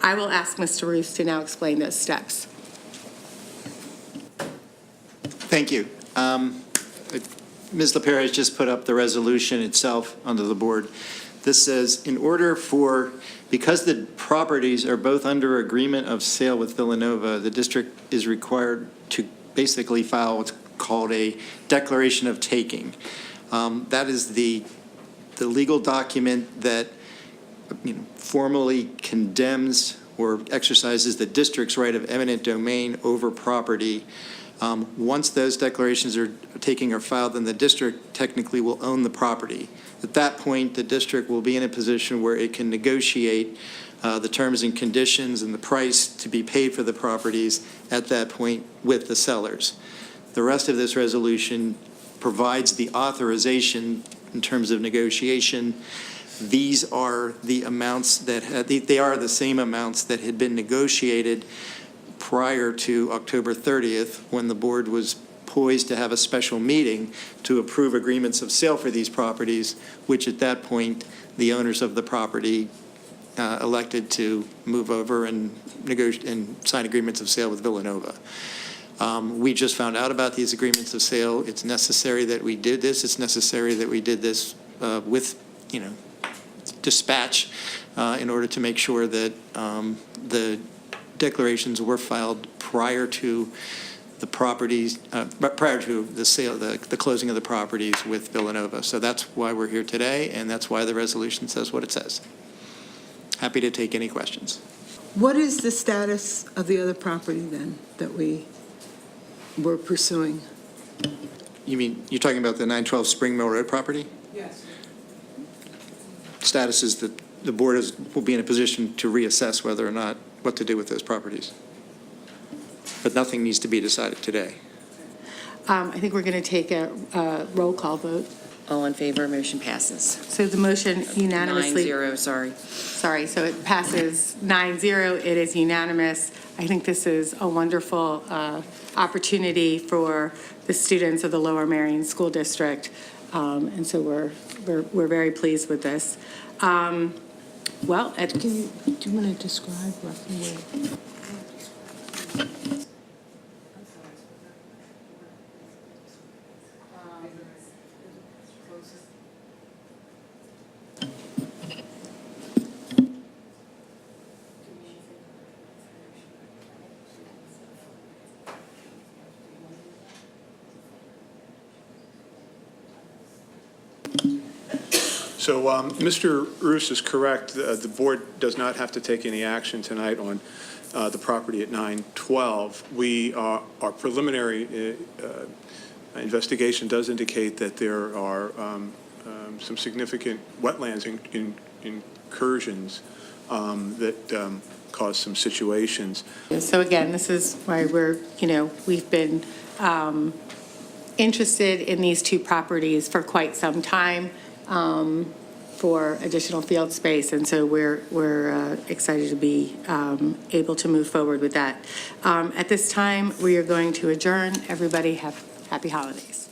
I will ask Mr. Roos to now explain those steps. Thank you. Ms. LaPierre has just put up the resolution itself under the board. This says, because the properties are both under agreement of sale with Villanova, the district is required to basically file what's called a declaration of taking. That is the legal document that formally condemns or exercises the district's right of eminent domain over property. Once those declarations are filed, then the district technically will own the property. At that point, the district will be in a position where it can negotiate the terms and conditions and the price to be paid for the properties at that point with the sellers. The rest of this resolution provides the authorization in terms of negotiation. These are the amounts they are the same amounts that had been negotiated prior to October 30th, when the board was poised to have a special meeting to approve agreements of sale for these properties, which at that point the owners of the property elected to move over and negotiate and sign agreements of sale with Villanova. We just found out about these agreements of sale. It's necessary that we did this. It's necessary that we did this with, dispatch in order to make sure that the declarations were filed prior to the properties, prior to the sale, the closing of the properties with Villanova. So that's why we're here today, and that's why the resolution says what it says. Happy to take any questions. What is the status of the other property then that we were pursuing? You mean, you're talking about the 912 Spring Mill Road property? Yes. Status is that the board will be in a position to reassess whether or not what to do with those properties. But nothing needs to be decided today. I think we're going to take a roll call vote. All in favor, motion passes. So the motion unanimously. 9-0, sorry. Sorry, so it passes 9-0. It is unanimous. I think this is a wonderful opportunity for the students of the Lower Merion School District, and so we're very pleased with this. Well, do you want to describe roughly where? So Mr. Roos is correct. The board does not have to take any action tonight on the property at 912. Our preliminary investigation does indicate that there are some significant wetlands incursions that cause some situations. so again, this is why we've been interested in these two properties for quite some time. For additional field space, and so we're excited to be able to move forward with that. At this time, we are going to adjourn. Everybody have happy holidays.